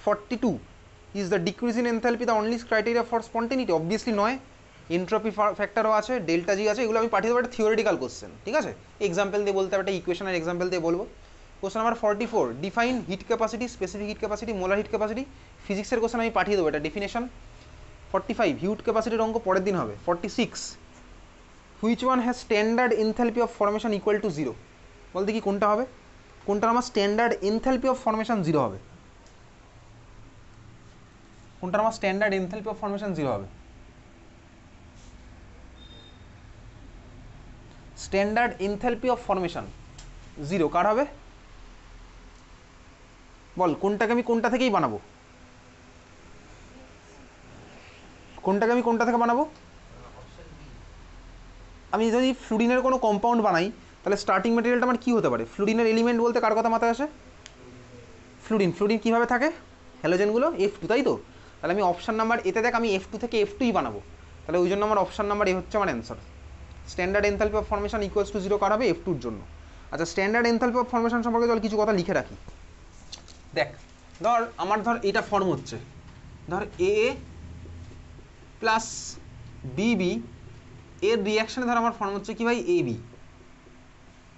42 is the decrease in enthalpy the only criteria for স্পন্টেনিটি? Obviously নয়, entropy ফ্যাক্টরও আছে, delta জি আছে, এগুলো আমি পাঠিয়ে দেবো একটা থিওরিটিক্যাল কোশ্চেন, ঠিক আছে? এক্সাম্পল দিয়ে বলতে হবে, একটা ইকুয়েশনের এক্সাম্পল দিয়ে বলবো। Question number 44, define hit capacity, specific hit capacity, molar hit capacity. ফিজিক্সের কোশ্চেন আমি পাঠিয়ে দেবো এটা ডেফিনেশন। 45 হিট ক্যাপাসিটির অঙ্ক পরের দিন হবে। 46 which one has standard enthalpy of formation equal to 0? বলতে কি কোনটা হবে? কোনটার আমার স্ট্যান্ডার্ড এনথালপি অফ ফরমেশন 0 হবে? কোনটার আমার স্ট্যান্ডার্ড এনথালপি অফ ফরমেশন 0 হবে? স্ট্যান্ডার্ড এনথালপি অফ ফরমেশন 0 কার হবে? বল, কোনটাকে আমি কোনটা থেকেই বানাবো? কোনটাকে আমি কোনটা থেকে বানাবো? আমি যদি ফ্লুরিনের কোনো কম্পাউন্ড বানাই তাহলে স্টার্টিং ম্যাটেরিয়ালটা আমার কী হতে পারে? ফ্লুরিনের এলিমেন্ট বলতে কার কথা মাথায় আসে? ফ্লুরিন। ফ্লুরিন কীভাবে থাকে? হ্যালোজেনগুলো F2, তাই তো? তাহলে আমি অপশান নাম্বার এতে দেখ, আমি F2 থেকে F2ই বানাবো, তাহলে ওই জন্য আমার অপশান নাম্বার এ হচ্ছে আমার answer. Standard enthalpy of formation equals to 0 কার হবে? F2-র জন্য। আচ্ছা, স্ট্যান্ডার্ড এনথালপি অফ ফরমেশন সম্পর্কে চল কিছু কথা লিখে রাখি। দেখ, ধর এটা ফর্ম হচ্ছে, ধর এ প্লাস বিবি এর রিয়াকশানে ধর আমার ফর্ম হচ্ছে কি ভাই? A B.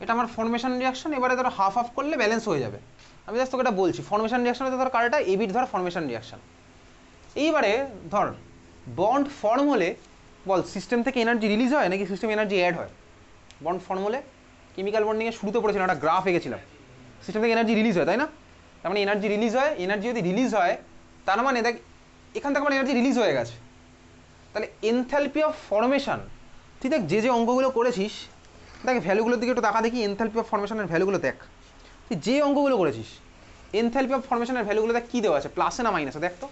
এটা আমার ফর্মেশন রিয়াকশন। এবারে ধর হাফ হাফ করলে ব্যালেন্স হয়ে যাবে। আমি জাস্ট তোকে এটা বলছি, ফর্মেশন রিয়াকশনে ধর কারটা এবির ধর ফর্মেশন রিয়াকশন। এইবারে ধর বন্ড ফর্ম হলে বল সিস্টেম থেকে এনার্জি রিলিজ হয় নাকি সিস্টেম এনার্জি অ্যাড হয়? বন্ড ফর্ম হলে কেমিক্যাল বন্ডিংয়ে শুরুতে পড়েছিলাম, একটা গ্রাফ এঁকেছিলাম, সিস্টেম থেকে এনার্জি রিলিজ হয়, তাই না? তার মানে এনার্জি রিলিজ হয়। এনার্জি যদি রিলিজ হয় তার মানে দেখ এখান থেকে আমার এনার্জি রিলিজ হয়ে গেছে। তাহলে এনথালপি অফ ফরমেশন, তুই দেখ যে অঙ্কগুলো করেছিস, দেখ ভ্যালুগুলোর দিকে একটু তাকা দেখি, এনথালপি অফ ফরমেশনের ভ্যালুগুলো দেখ। তুই যে অঙ্কগুলো করেছিস এনথালপি অফ ফরমেশনের ভ্যালুগুলো দেখ কী দেওয়া আছে, প্লাসে না মাইনাসে? দেখ তো,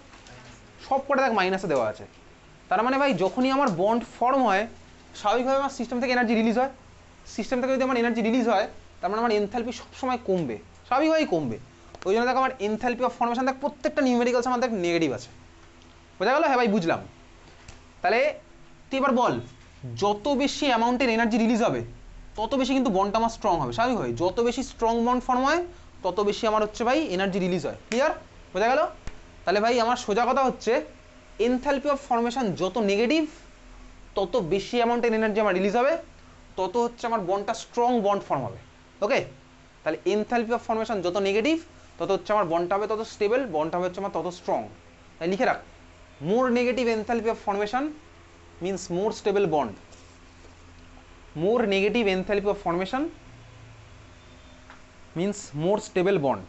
সব কটা দেখ মাইনাসে দেওয়া আছে। তার মানে ভাই যখনই আমার বন্ড ফর্ম হয় স্বাভাবিকভাবে আমার সিস্টেম থেকে এনার্জি রিলিজ হয়। সিস্টেম থেকে যদি আমার এনার্জি রিলিজ হয় তার মানে আমার এনথালপি সবসময় কমবে, স্বাভাবিকভাবেই কমবে। ওই জন্য দেখ আমার এনথালপি অফ ফরমেশন দেখ প্রত্যেকটা নিউমেরিক্যালস আমার দেখ নেগেটিভ আছে। বোঝা গেল? হ্যাঁ ভাই বুঝলাম। তাহলে তুই এবার বল, যত বেশি অ্যামাউন্টের এনার্জি রিলিজ হবে তত বেশি কিন্তু বন্ডটা আমার স্ট্রং হবে, স্বাভাবিকভাবে। যত বেশি স্ট্রং বন্ড ফর্ম হয় তত বেশি আমার হচ্ছে ভাই এনার্জি রিলিজ হয়। ক্লিয়ার? বোঝা গেল? তাহলে ভাই আমার সোজা কথা হচ্ছে এনথালপি অফ ফরমেশন যত নেগেটিভ তত বেশি অ্যামাউন্টের এনার্জি আমার রিলিজ হবে, তত হচ্ছে আমার বন্ডটা স্ট্রং বন্ড ফর্ম হবে। ওকে? তাহলে এনথালপি অফ ফরমেশন যত নেগেটিভ তত হচ্ছে আমার বন্ডটা হবে তত স্টেবল, বন্ডটা হচ্ছে আমার তত স্ট্রং। তাই লিখে রাখ, more negative enthalpy of formation means more stable bond. More negative enthalpy of formation means more stable bond.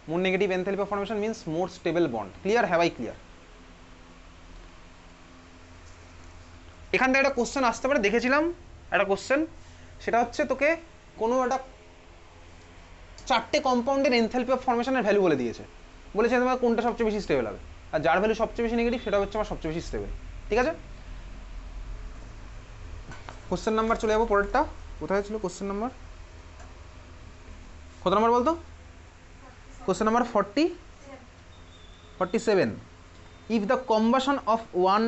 More negative enthalpy of formation means more stable bond. Clear? Have I clear? এখান থেকে একটা question আসতে পারে, দেখেছিলাম একটা question, সেটা হচ্ছে তোকে কোনো একটা 4টে কম্পাউন্ডের এনথালপি অফ ফরমেশনের ভ্যালু বলে দিয়েছে, বলেছে তোমার কোনটা সবচেয়ে বেশি স্টেবল হবে, আর যার ভ্যালু সবচেয়ে বেশি নেগেটিভ সেটা হচ্ছে আমার সবচেয়ে বেশি স্টেবল। ঠিক আছে? কোশ্চেন নাম্বার চলে যাবো পরেরটা। কোথায় ছিল কোশ্চেন নাম্বার? কত নাম্বার বলতো? Question number 47। If the combustion of 1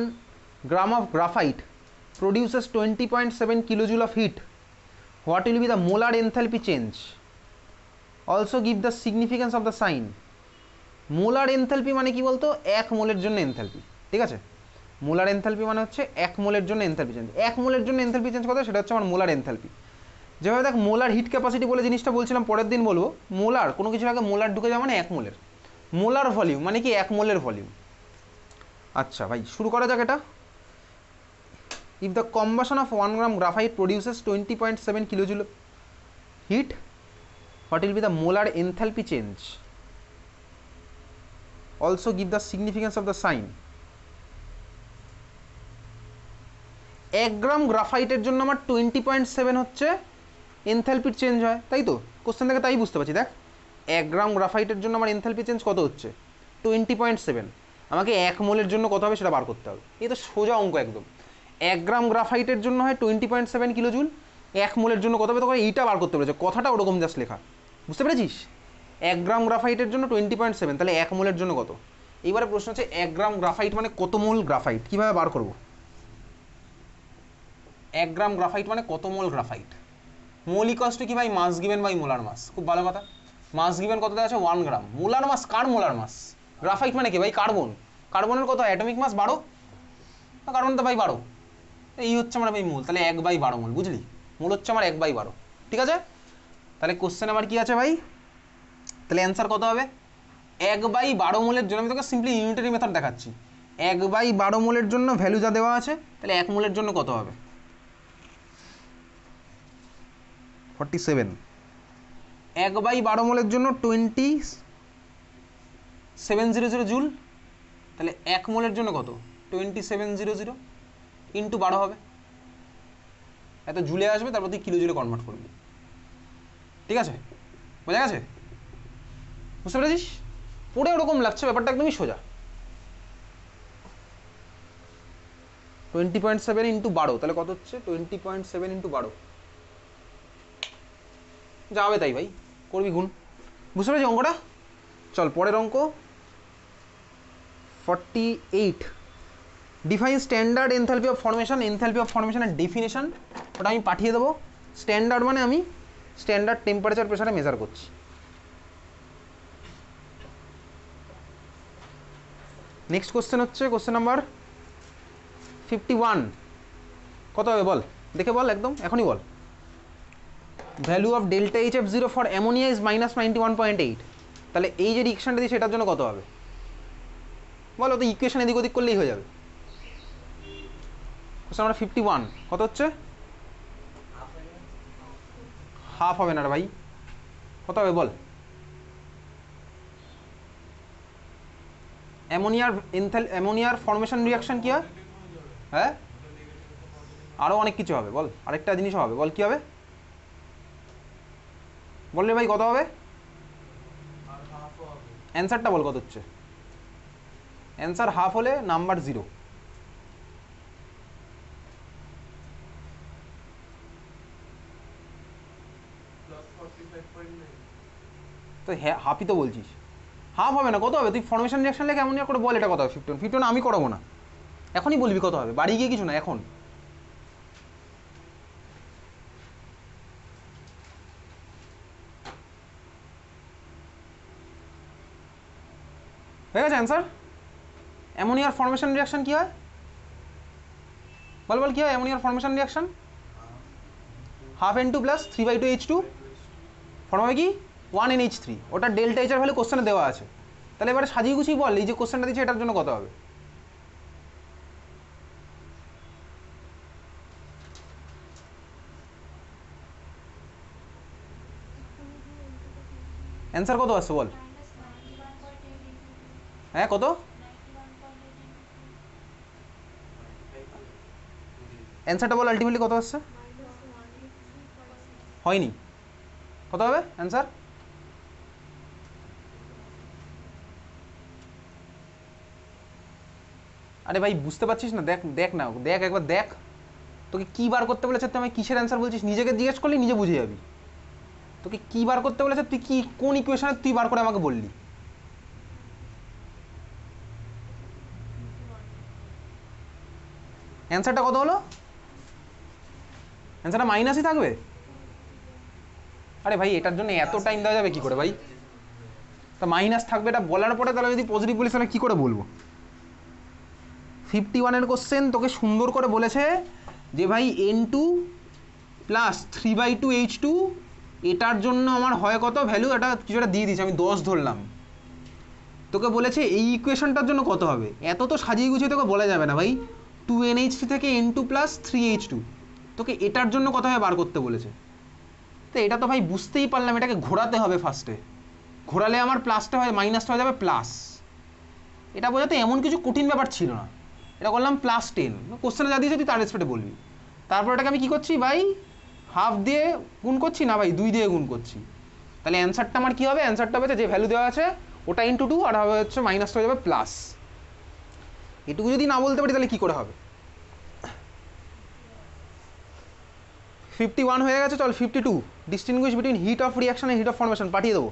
gram of graphite produces 20.7 kilojoule of heat, what will be the molar enthalpy change? Also give the significance of the sign. Molar enthalpy মানে কি বলতো? 1 মোলের জন্য enthalpy. ঠিক আছে? Molar enthalpy মানে হচ্ছে 1 মোলের জন্য enthalpy change. 1 মোলের জন্য এনথালপি চেঞ্জ কত? সেটা হচ্ছে আমার মোলার এনথালপি। যেভাবে দেখ মোলার হিট ক্যাপাসিটি বলে জিনিসটা বলছিলাম, পরের দিন বলবো। মোলার কোনো কিছুর আগে মোলার ঢুকে যাওয়া মানে 1 মোলের। মোলার ভলিউম মানে কি? 1 মোলের ভলিউম। আচ্ছা ভাই শুরু করা যাক এটা। If the combustion of 1 gram graphite produces 20.7 kilojoule heat, what will be the molar enthalpy change? Also give the significance of the sign. 1 গ্রাম গ্রাফাইটের জন্য আমার 20.7 হচ্ছে এনথালপির চেঞ্জ হয়, তাই তো? কোশ্চেন থেকে তাই বুঝতে পারছি। দেখ 1 গ্রাম গ্রাফাইটের জন্য আমার এনথালপি চেঞ্জ কত হচ্ছে? 20.7। আমাকে 1 মোলের জন্য কত হবে সেটা বার করতে হবে। এই তো সোজা অঙ্ক একদম। 1 গ্রাম গ্রাফাইটের জন্য হয় 20.7 কিলোজুল, 1 মোলের জন্য কত হবে? তখন এইটা বার করতে পেরেছে, কথাটা ওরকম জাস্ট লেখা। বুঝতে পেরেছিস? 1 গ্রাম গ্রাফাইটের জন্য 20.7, তাহলে 1 মোলের জন্য কত? এইবারে প্রশ্ন হচ্ছে 1 গ্রাম গ্রাফাইট মানে কত মোল গ্রাফাইট, কীভাবে বার করবো? 1 গ্রাম গ্রাফাইট মানে কত মোল গ্রাফাইট, মোল ইকুয়ালস টু কি ভাই মাস গিভেন বাই মোলার মাস। খুব ভালো কথা, মাস গিভেন কত দেওয়া আছে 1 গ্রাম, মোলার মাস কার মোলার মাস, গ্রাফাইট মানে কি ভাই কার্বন, কার্বনের কত অ্যাটমিক মাস 12, কার্বন তো ভাই 12, এই হচ্ছে আমার ভাই মোল, তাহলে 1/12 মোল, বুঝলি, মোল হচ্ছে আমার 1/12, ঠিক আছে। তাহলে কোশ্চেন আমার কি আছে ভাই, তাহলে অ্যান্সার কত হবে 1/12 মোলের জন্য, আমি তোকে সিম্পলি ইউনিটারি মেথড দেখাচ্ছি, 1/12 মোলের জন্য ভ্যালু যা দেওয়া আছে, তাহলে 1 মোলের জন্য কত হবে 47, 1/12 মোলের জন্য 2700 জুল, তাহলে 1 মোলের জন্য কত 2700 ইন্টু 12 হবে, এত জুলে আসবে, তারপর তুই কিলো জুলে কনভার্ট করবি, ঠিক আছে, বোঝা গেছে, বুঝতে পেরেছিস, পড়ে ওরকম লাগছে, ব্যাপারটা একদমই সোজা। 20.7 ইন্টু 12, তাহলে কত হচ্ছে 20.7 ইন্টু 12, যাবে তাই ভাই, করবি গুণ, বুঝতে পেরেছি অঙ্কটা। চল পরের অঙ্ক 48, define standard enthalpy of formation, enthalpy of ফর্মেশনের ডেফিনেশন ওটা আমি পাঠিয়ে দেবো, স্ট্যান্ডার্ড মানে আমি স্ট্যান্ডার্ড টেম্পারেচার প্রেসারে মেজার করছি। নেক্সট কোশ্চেন হচ্ছে কোশ্চেন নাম্বার 51, কত হবে বল, দেখে বল একদম এখনই বল। Value of delta HF0 for ammonia is -91.8, তাহলে এই যে রিঅ্যাকশনটা দিই সেটার জন্য কত হবে বলো, তো ইকুয়েশন এদিক ওদিক করলেই হয়ে যাবে। কোশ্চেন নাম্বার 51 কত হচ্ছে, হাফ হবে না রে ভাই, কত হবে বল, অ্যামোনিয়ার ফর্মেশন রিঅ্যাকশন কি হয়, হ্যাঁ আরও অনেক কিছু হবে বল, আরেকটা জিনিসও হবে বল, কি হবে বল রে ভাই, কত হবে অ্যান্সারটা বল, কত হচ্ছে অ্যান্সার হাফ হলে নাম্বার 0, তো হ্যাঁ হাফই তো বলছিস, হাফ হবে না, কত হবে তুই ফর্মেশন রিঅ্যাকশন লেগে এমন করে বল, এটা কত হবে 51 আমি করাবো না, এখনই বলবি কত হবে, বাড়ি গিয়ে কিছু না, এখন হয়ে গেছে অ্যান্সার। অ্যামোনিয়ার ফর্মেশন রিঅ্যাকশন কি হয় বল বল, কি হয় অ্যামোনিয়ার formation reaction, half N2 plus 3/2 H2 form হবে কি 1NH3, ওটা ডেল্টা এইচ এর ভ্যালু কোশ্চেনে দেওয়া আছে, তাহলে এবারে সাজিয়ে গুছিয়ে বল এই যে কোশ্চেনটা দিচ্ছে এটার জন্য কত হবে, অ্যান্সার কত আসছে বল, হ্যাঁ কত অ্যান্সারটা বল, আলটিমেটলি কত আসছে, হয়নি, কত হবে অ্যান্সার, আরে ভাই বুঝতে পারছিস না, দেখ দেখ না, দেখ একবার দেখ, তোকে কি বার করতে বলেছে, তুই আমি কিসের অ্যান্সার বলছিস, নিজেকে জিজ্ঞেস করলি নিজে বুঝে যাবি, তোকে কি বার করতে বলেছে, তুই কি কোন ইকুয়েশনে তুই বার করে আমাকে বললি, অ্যান্সারটা কত হলো, অ্যান্সারটা মাইনাসই থাকবে, আরে ভাই এটার জন্য এত টাইম দেওয়া যাবে কি করে ভাই, তা মাইনাস থাকবে এটা বলার পরে, তাহলে যদি পজিটিভ বলিস তাহলে কী করে বলবো। 51 কোশ্চেন তোকে সুন্দর করে বলেছে যে ভাই N2 প্লাস 3/2 H2, এটার জন্য আমার হয় কত ভ্যালু, এটা কিছুটা দিয়ে দিয়েছে, আমি 10 ধরলাম, তোকে বলেছে এই ইকুয়েশনটার জন্য কত হবে, এত তো সাজিয়ে গুছিয়ে তোকে বলা যাবে না ভাই, 2NH3 থেকে N2 প্লাস 3H2, তোকে এটার জন্য কত হবে বার করতে বলেছে, তো এটা তো ভাই বুঝতেই পারলাম, এটাকে ঘোরাতে হবে ফার্স্টে, ঘোরালে আমার প্লাসটা হয় মাইনাসটা হয়ে যাবে প্লাস, এটা বোঝাতে এমন কিছু কঠিন ব্যাপার ছিল না, এটা করলাম +10, কোশ্চেনে যা দিয়েছে তুই তার রেসপেক্টে বলবি, তারপর এটাকে আমি কী করছি ভাই হাফ দিয়ে গুণ করছি না ভাই 2 দিয়ে গুণ করছি, তাহলে অ্যান্সারটা আমার কী হবে, অ্যান্সারটা হবে যে ভ্যালু দেওয়া আছে ওটা × 2 আর হবে হচ্ছে মাইনাসটা হয়ে যাবে প্লাস, এটুকু যদি না বলতে পারি তাহলে কী করে হবে। 51 হয়ে গেছে, চল 52, distinguish between heat of reaction and heat of formation পাঠিয়ে দেবো।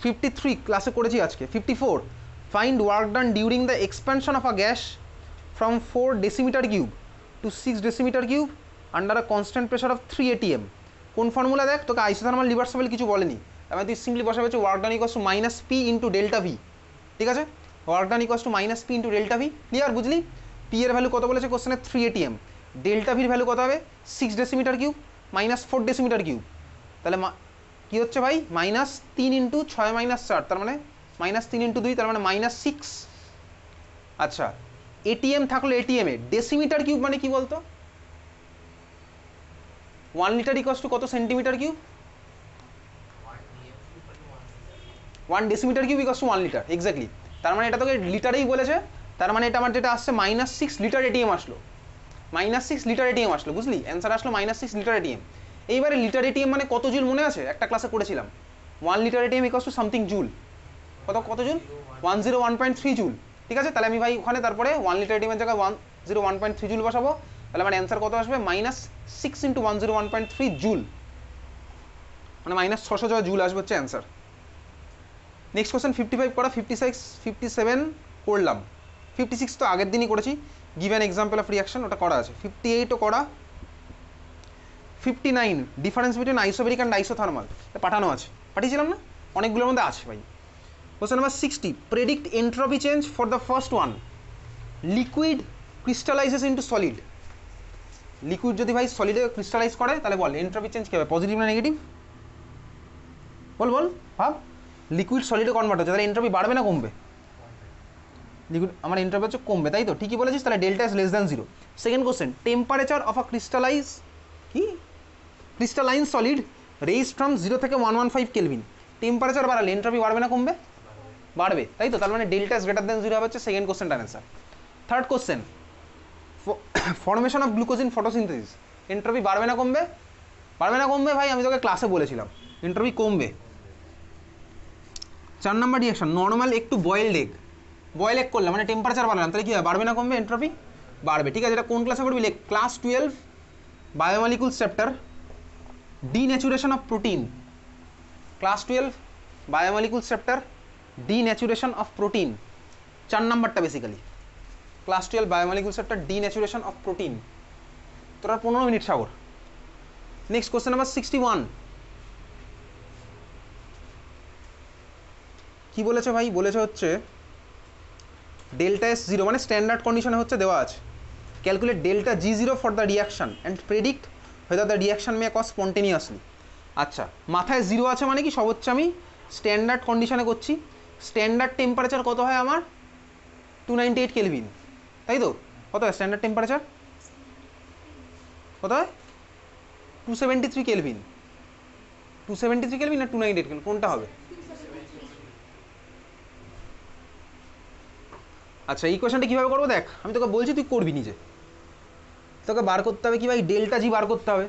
53 ক্লাসে করেছি আজকে। 54, find work done during the expansion of a gas from 4 decimeter cube to 6 decimeter cube under a constant pressure of 3 ATM। কোন ফর্মুলা দেখ, তোকে isothermal reversible কিছু বলেনি, তার তুই সিম্পলি বসাবে হচ্ছে work done equals to minus P into delta V. ঠিক আছে, work done equals to minus P into delta V. Clear, বুঝলি? পি এর ভ্যালু কত বলেছে কোশ্চেনে? 3 ATM। ডেল্টা ভির ভ্যালু কত হবে? 6 decimetre cube minus 4 decimetre cube. তাহলে কী হচ্ছে ভাই? মাইনাস 3 ইন্টু 6 মাইনাস 4, তার মানে মাইনাস 3 ইন্টু 2, তার মানে মাইনাস 6। আচ্ছা, এটিএম থাকলো, এটিএমে ডেসিমিটার কিউব মানে কি বলতো? 1 লিটার ইকুয়ালস টু কত centimetre cube? 1 decimetre cube equals to 1 litre, exactly. তার মানে এটা তোকে লিটারেই বলেছে, তার মানে এটা আমার যেটা আসছে মাইনাস 6 লিটার এটিএম আসলো, মাইনাস 6 লিটার এটিএম আসলো, বুঝলি? অ্যান্সার আসলো মাইনাস 6 লিটার এটিএম। এইবারে লিটার এটিএম মানে কত জুল মনে আছে? একটা ক্লাসে করেছিলাম, 1 litre ATM equals to something joule. কত জুল? 101.3 জুল। ঠিক আছে, তাহলে আমি ভাই ওখানে তারপরে 1 লিটার এটিএমের জায়গায় 101.3 জুল বসাবো, তাহলে আমার অ্যান্সার কত আসবে? মাইনাস 6 ইন্টু 101.3 জুল, মানে মাইনাস 600 জুল আসবে হচ্ছে অ্যান্সার। নেক্সট কোশ্চেন 55 করা, 56 57 করলাম, 56 তো আগের দিনই করেছি, give an example of reaction, ওটা করা আছে। 58ও করা। 59 difference between isobaric and isothermal, পাঠানো আছে, পাঠিয়েছিলাম না? অনেকগুলোর মধ্যে আছে ভাই। Question number 60 predict entropy change for the first one, liquid crystallizes into solid. Liquid যদি ভাই সলিডে ক্রিস্টালাইজ করে তাহলে বল এন্ট্রপি চেঞ্জ কী হবে, পজিটিভ না নেগেটিভ? বল ভাব, লিকুইড সলিডে কনভার্ট হচ্ছে, তাহলে এন্ট্রপি বাড়বে না কমবে? লিকুইড আমার এন্ট্রপি হচ্ছে কমবে, তাই তো? ঠিকই বলেছিস, তাহলে delta is less than 0। Second question temperature of a crystalline solid raise from 0 থেকে 115 কেলভিন। টেম্পারেচার বাড়ালে এন্ট্রপি বাড়বে না কমবে? বাড়বে, তাই তো? তার মানে ডেল্টা ইজ গ্রেটার দ্যান 0 হবে হচ্ছে সেকেন্ড কোশ্চেনটার answer. Third question formation of glucose in photosynthesis, entropy বাড়বে না কমবে? বাড়বে না কমবে ভাই? আমি তোকে ক্লাসে বলেছিলাম এন্ট্রপি কমবে। 4 নম্বর রিঅ্যাকশন নর্মাল একটু বয়েলড এগ, বয়েল এগ করলাম মানে টেম্পারেচার বাড়ালাম, তাহলে কি হবে? বাড়বে না কমবে? এন্ট্রপি বাড়বে। ঠিক আছে, এটা কোন ক্লাসে পড়বি? Class 12 biomolecules chapter, ডিন্যাচুরেশন of protein. Class 12 biomolecules chapter, ডিন্যাচুরেশন of protein, 4 নম্বরটা basically. Class 12 biomolecules chapter, ডিন্যাচুরেশন of protein. তোরা 15 মিনিট সাগর। নেক্সট কোশ্চেন নাম্বার 61 কি বলেছে ভাই? বলেছে হচ্ছে ডেল্টা এস 0 মানে স্ট্যান্ডার্ড কন্ডিশনে হচ্ছে দেওয়া আছে, calculate delta G0 for the reaction and predict whether the reaction may cause spontaneously। আচ্ছা, মাথায় 0 আছে মানে কি? সব হচ্ছে আমি স্ট্যান্ডার্ড কন্ডিশনে করছি। স্ট্যান্ডার্ড টেম্পারেচার কত হয় আমার? 298 কেলভিন, তাই তো? কত হয় স্ট্যান্ডার্ড টেম্পারেচার? কত হয়? 273 কেলভিন। 273 কেলভিন না 298 কেলভিন, কোনটা হবে? আচ্ছা, এই কোয়েশনটা কীভাবে করবো দেখ, আমি তোকে বলছি, তুই করবি নিজে। তোকে বার করতে হবে কি ভাই? ডেল্টা জি বার করতে হবে।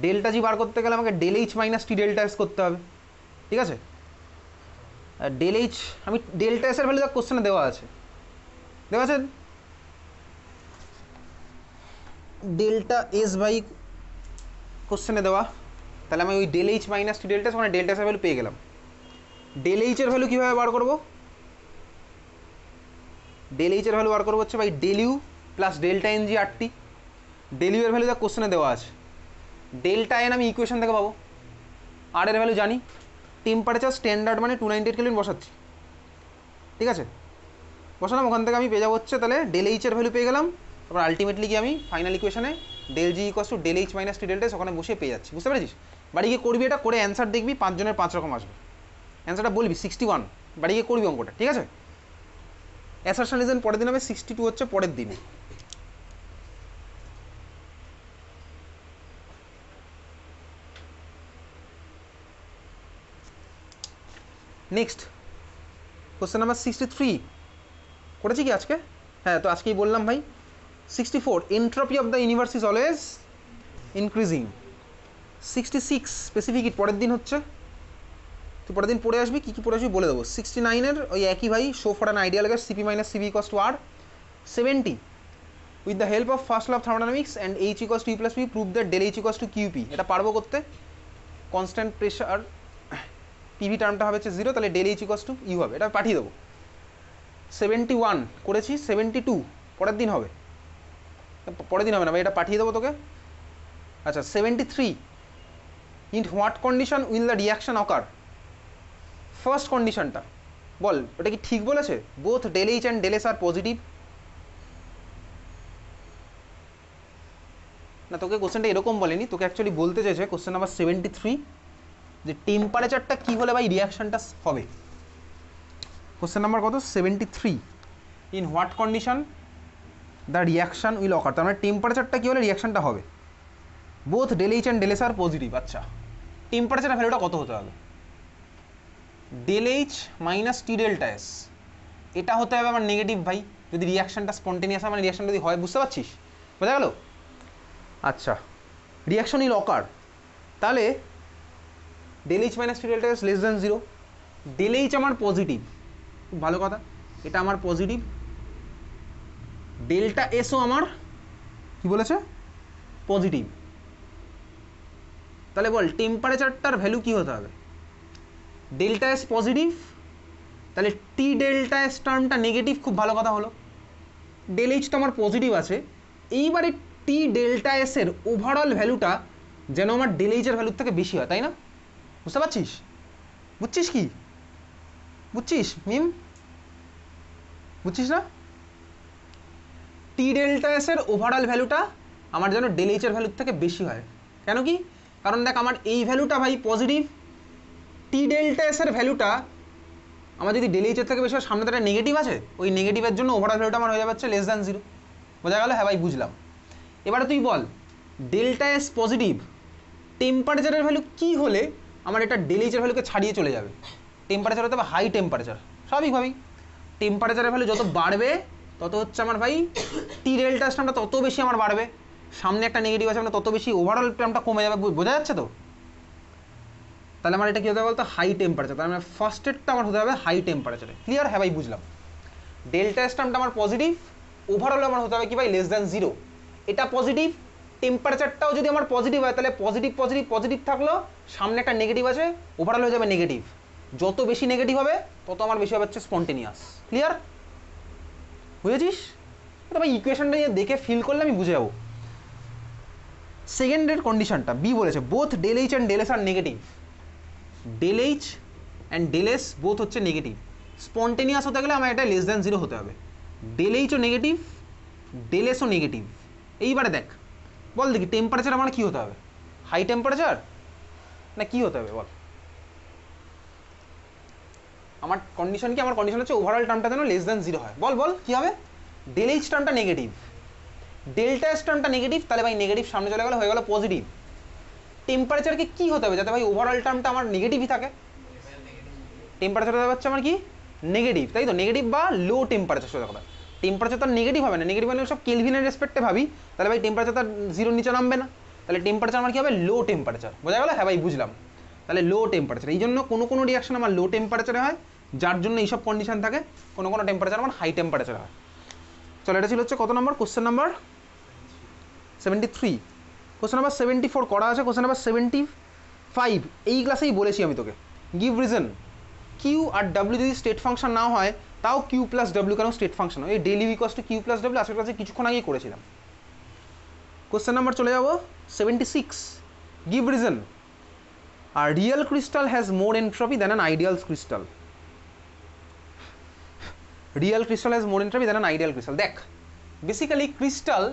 ডেল্টা জি বার করতে গেলে আমাকে del H minus T delta S করতে হবে, ঠিক আছে? ডেল এইচ, আমি ডেল্টা এস এর ভ্যালু দেখ কোশ্চেনে দেওয়া আছে, দেওয়া আছে ডেল্টা এস বাই কোশ্চেনে দেওয়া, তাহলে আমি ওই del H minus T delta S মানে ডেল্টা এস এর ভ্যালু পেয়ে গেলাম। ডেল এইচ এর ভ্যালু কীভাবে বার করবো? ডেল এইচ এর ভ্যালু বার করবো হচ্ছে ভাই del U plus delta n g R T. Del U এর ভ্যালু দেখ কোশ্চেনে দেওয়া আছে, ডেল্টা এন আমি ইকুয়েশন থেকে পাবো, আর এর ভ্যালু জানি, টেম্পারেচার স্ট্যান্ডার্ড মানে 298 কেলভিন বসাচ্ছি, ঠিক আছে? বসালাম, ওখান থেকে আমি পেয়ে যাবো হচ্ছে তাহলে ডেল এইচ এর ভ্যালু পেয়ে গেলাম, তারপর আলটিমেটলি কি আমি ফাইনাল ইকুয়েশনে del G equals to del H minus T delta S ওখানে বসে পেয়ে যাচ্ছি, বুঝতে পেরেছিস? বাড়ি গিয়ে করবি এটা, করে অ্যান্সার দেখবি 5 জনের 5 রকম আসবে, অ্যান্সারটা বলবি 61, বাড়ি গিয়ে করবি অঙ্কটা, ঠিক আছে? অ্যাসারশন রিজন পরের দিন হবে, 62 হচ্ছে পরের দিনে। নেক্সট কোশ্চেন নাম্বার 63 করেছি কি আজকে? হ্যাঁ, তো আজকেই বললাম ভাই। 64 entropy of the universe is always increasing. 66 specific heat পরের দিন হচ্ছে, তুই পরের দিন পড়ে আসবি, কী কী পড়ে আসবি বলে দেবো। 69 ওই একই ভাই, show for an ideal gas Cp minus সিবি equals to R. 70 with the help of first law of thermodynamics and H equals to U plus P prove that del H equals to qp. এটা পারবো করতে, constant pressure PV টার্মটা হবে হচ্ছে 0, তাহলে del H equals to U হবে, এটা পাঠিয়ে দেবো। 71 করেছি, 72 পরের দিন হবে, পরের দিন হবে না ভাই, এটা পাঠিয়ে দেবো তোকে। আচ্ছা 73 in what condition will the reaction occur. First কন্ডিশনটা বল, ওটা কি ঠিক বলেছে? Both del H and del S are positive. না, তোকে কোশ্চেনটা এরকম বলেনি, তোকে অ্যাকচুয়ালি বলতে চাইছে কোশ্চেন নাম্বার 73 যে টেম্পারেচারটা কী হলে ভাই রিয়াকশনটা হবে। কোশ্চেন নাম্বার কত? 73 in what condition the reaction will occur. তার মানে টেম্পারেচারটা কী হলে রিয়াকশনটা হবে। Both del H and del S are positive. আচ্ছা, টেম্পারেচারের ভ্যালুটা কত হতে হবে? Del H minus T delta S, এটা হতে হবে আমার নেগেটিভ ভাই, যদি রিয়াকশনটা স্পন্টেনিয়াস হয়, মানে রিয়াকশনটা যদি হয়, বুঝতে পারছিস? বোঝা গেল? আচ্ছা, রিয়াকশন উইল অকার, তাহলে del H minus T delta S less than 0। Del H আমার পজিটিভ, খুব ভালো কথা, এটা আমার পজিটিভ। ডেল্টা এসও আমার কি বলেছে? পজিটিভ। তাহলে বল টেম্পারেচারটার ভ্যালু কি হতে হবে? ডেল্টা এস পজিটিভ, তাহলে টি ডেল্টা এস টার্মটা নেগেটিভ। খুব ভালো কথা হলো, ডেল এইচ তো আমার পজিটিভ আছে, এইবারে টি ডেল্টা এস এর ওভারঅল ভ্যালুটা যেন আমার ডেল এইচের ভ্যালুর থেকে বেশি হয়, তাই না? বুঝতে পারছিস? বুঝছিস কি? বুঝছিস মিম? বুঝছিস না? টি ডেল্টা এস এর ওভারঅল ভ্যালুটা আমার যেন ডেল এইচের ভ্যালুর থেকে বেশি হয়। কেন কি? কারণ দেখ, আমার এই ভ্যালুটা ভাই পজিটিভ, টি ডেল্টা এস এর ভ্যালুটা আমার যদি ডেল এইচের থেকে বেশি হয়, সামনে একটা নেগেটিভ আছে, ওই নেগেটিভের জন্য ওভারঅল ভ্যালুটা আমার হয়ে যাবে লেস দ্যান 0। বোঝা গেল? হ্যাঁ ভাই বুঝলাম। এবারে তুই বল, ডেল্টা এস পজিটিভ, টেম্পারেচারের ভ্যালু কি হলে আমার এটা ডেল এইচের ভ্যালুকে ছাড়িয়ে চলে যাবে? টেম্পারেচার হতে হবে হাই টেম্পারেচার, স্বাভাবিকভাবেই টেম্পারেচারের ভ্যালু যত বাড়বে তত হচ্ছে আমার ভাই টি ডেল্টা টার্মটা তত বেশি আমার বাড়বে, সামনে একটা নেগেটিভ আছে মানে তত বেশি ওভারঅল টার্মটা কমে যাবে। বোঝা যাচ্ছে তো? তাহলে আমার এটা কী হতে হবে বলতো? High temperature. তার মানে ফার্স্টেরটা আমার হতে হবে হাই টেম্পারেচারে। ক্লিয়ার? হ্যাঁ ভাই বুঝলাম। ডেল্টা এস টার্মটা আমার পজিটিভ, ওভারঅল আমার হতে হবে কি ভাই? Less than 0। এটা পজিটিভ, টেম্পারেচারটাও যদি আমার পজিটিভ হয়, তাহলে পজিটিভ পজিটিভ পজিটিভ থাকলো, সামনে একটা নেগেটিভ আছে, ওভারঅল হয়ে যাবে নেগেটিভ। যত বেশি নেগেটিভ হবে তত আমার বেশি হবে হচ্ছে স্পন্টেনিয়াস। ক্লিয়ার? বুঝেছিস? এটা ভাই ইকুয়েশনটা দেখে ফিল করলে আমি বুঝে যাবো। সেকেন্ডের কন্ডিশনটা বি বলেছে, both del H and del S are negative. Del H and del S both হচ্ছে নেগেটিভ। স্পন্টেনিয়াস হতে গেলে আমার এটা লেস দ্যান 0 হতে হবে। ডেল এইচও নেগেটিভ, ডেল এসও নেগেটিভ। এইবারে দেখ, বল দেখি টেম্পারেচার আমার কী হতে হবে? হাই টেম্পারেচার না কী হতে হবে বল? আমার কন্ডিশন কি? আমার কন্ডিশন হচ্ছে ওভারঅল টার্মটা যেন লেস দ্যান 0 হয়। বল বল কী হবে? ডেল এইচ টার্মটা নেগেটিভ, ডেল্টা এস টার্মটা নেগেটিভ, তাহলে ভাই নেগেটিভ সামনে চলে গেলে হয়ে গেল পজিটিভ। টেম্পারেচারকে কী হতে হবে যাতে ভাই ওভারঅল টার্মটা আমার নেগেটিভই থাকে? টেম্পারেচার হতে পারছে আমার কি? নেগেটিভ, তাই তো? নেগেটিভ বা লো টেম্পারেচার। সোজা কথা, টেম্পারেচার তো নেগেটিভ হবে না, নেগেটিভ মানে সব কেলভিনের রেসপেক্টে ভাবি, তাহলে ভাই টেম্পারেচার তো 0 নিচে নামবে না, তাহলে টেম্পারেচার আমার কী হবে? লো টেম্পারেচার। বোঝা গেল? হ্যাঁ ভাই বুঝলাম। তাহলে লো টেম্পারেচার, এই জন্য কোনো কোনো রিয়াকশন আমার লো টেম্পারেচারে হয়, যার জন্য এইসব কন্ডিশন থাকে। কোনো কোনো টেম্পারেচার আমার হাই টেম্পারেচার হয়। চলো, এটা ছিল হচ্ছে কত নম্বর? Question number 73। কোশ্চেন নাম্বার 74 করা আছে। কোশ্চেন নাম্বার 75 এই ক্লাসেই বলেছি আমি তোকে, গিভ রিজন কিউ আর ডাব্লিউ যদি স্টেট ফাংশন না হয়, তাও কিউ প্লাস ডাব্লিউ কেন স্টেট ফাংশন হয়? এই del U equals to q plus ডাব্লিউ আজকের ক্লাসে কিছুক্ষণ আগেই করেছিলাম। কোশ্চেন নাম্বার চলে যাবো 76, give reason are real crystal has more entropy than an ideal crystal. Real crystal has more entropy than an ideal crystal. দেখ, বেসিক্যালি ক্রিস্টাল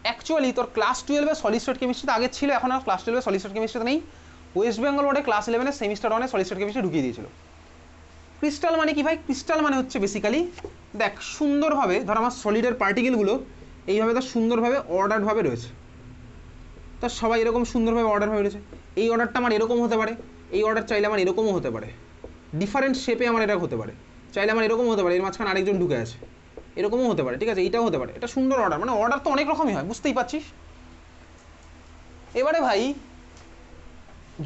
অ্যাকচুয়ালি তোর ক্লাস 12-এ সলিড স্টেট কেমিস্ট্রিতে আগে ছিল, এখন আর ক্লাস 12-এ সলিড স্টেট কেমিস্ট্রিতে নেই। ওয়েস্ট বেঙ্গল বোর্ডে ক্লাস 11-এ সেমিস্টার 1-এ সলিড স্টেট কেমিস্ট্রি ঢুকিয়ে দিয়েছিল। ক্রিস্টাল মানে কি ভাই? ক্রিস্টাল মানে হচ্ছে বেসিক্যালি, দেখ সুন্দরভাবে ধর আমার সলিডের পার্টিকেলগুলো এইভাবে তার সুন্দরভাবে অর্ডারভাবে রয়েছে, তার সবাই এরকম সুন্দরভাবে অর্ডারভাবে রয়েছে। এই অর্ডারটা আমার এরকম হতে পারে, এই অর্ডার চাইলে আমার এরকমও হতে পারে, ডিফারেন্ট শেপে আমার এটা হতে পারে, চাইলে আমার এরকম হতে পারে, এর মাঝখানে আরেকজন ঢুকে আছে, এরকমও হতে পারে, ঠিক আছে? এইটাও হতে পারে। এটা সুন্দর অর্ডার, মানে অর্ডার তো অনেক রকমই হয়, বুঝতেই পারছিস। এবারে ভাই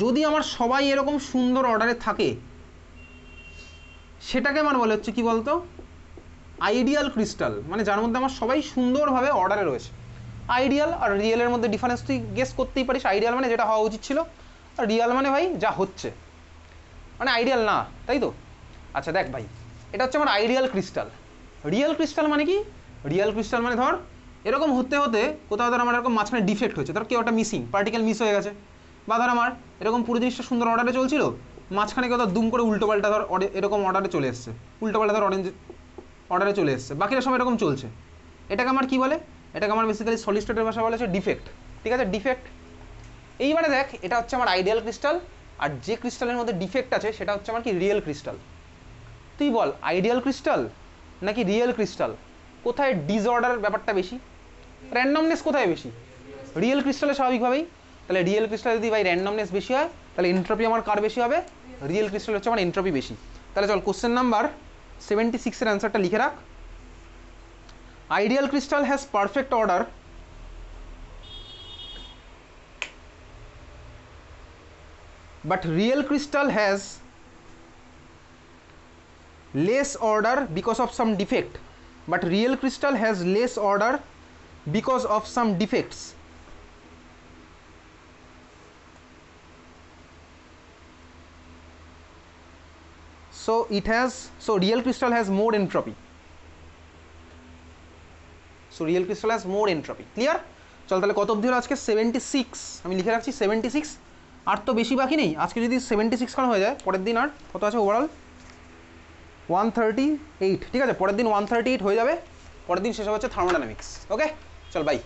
যদি আমার সবাই এরকম সুন্দর অর্ডারে থাকে, সেটাকে আমার বলে হচ্ছে কি বলতো? আইডিয়াল ক্রিস্টাল, মানে যার মধ্যে আমার সবাই সুন্দরভাবে অর্ডারে রয়েছে। আইডিয়াল আর রিয়েলের মধ্যে ডিফারেন্স তুই গেস করতেই পারিস। আইডিয়াল মানে যেটা হওয়া উচিত ছিল, আর রিয়াল মানে ভাই যা হচ্ছে, মানে আইডিয়াল না, তাই তো? আচ্ছা দেখ ভাই, এটা হচ্ছে আমার আইডিয়াল ক্রিস্টাল। রিয়েল ক্রিস্টাল মানে কি? রিয়েল ক্রিস্টাল মানে ধর এরকম হতে হতে কোথাও ধর আমার এরকম মাঝখানে ডিফেক্ট হয়েছে, ধর কেউ একটা মিসিং পার্টিকেল মিস হয়ে গেছে, বা ধর আমার এরকম পুরো জিনিসটা সুন্দর অর্ডারে চলছিল, মাঝখানে কেউ ধর দুম করে উল্টোপাল্টা ধর এরকম অর্ডারে চলে এসছে, উল্টোপাল্টা ধর অরেঞ্জ অর্ডারে চলে এসছে, বাকিটা সময় এরকম চলছে, এটাকে আমার কি বলে, এটাকে আমার বেসিক্যালি সলিড স্টেটের ভাষা বলে হচ্ছে ডিফেক্ট। ঠিক আছে, ডিফেক্ট। এইবারে দেখ, এটা হচ্ছে আমার আইডিয়াল ক্রিস্টাল, আর যে ক্রিস্টালের মধ্যে ডিফেক্ট আছে সেটা হচ্ছে আমার কি রিয়েল ক্রিস্টাল। তুই বল আইডিয়াল ক্রিস্টাল নাকি রিয়েল ক্রিস্টাল, কোথায় ডিসঅর্ডার ব্যাপারটা বেশি, র্যান্ডমনেস কোথায় বেশি, রিয়েল ক্রিস্টালে স্বাভাবিকভাবেই। তাহলে রিয়েল ক্রিস্টালে যদি ভাই র্যান্ডমনেস বেশি হয়, তাহলে এন্ট্রপি আমার কার বেশি হবে, রিয়েল ক্রিস্টাল হচ্ছে আমার এন্ট্রপি বেশি। তাহলে চল কোশ্চেন নাম্বার 76-এর অ্যান্সারটা লিখে রাখ। Ideal crystal has perfect order but real crystal has less order because of some defect, but real crystal has less order because of some defects. So it has, so real crystal has more entropy, so real crystal has more entropy. Clear? চল তাহলে কত অবধি হলো আজকে, 76 আমি লিখে রাখছি 76, আর তো বেশি বাকি নেই। আজকে যদি 76 খান হয়ে যায়, পরের দিন আর কত আছে ওভারঅল 138। ঠিক আছে, পরের দিন 138 হয়ে যাবে, পরের দিন শেষ হবে হচ্ছে থার্মোডাইনামিক্স। ওকে চল বাই।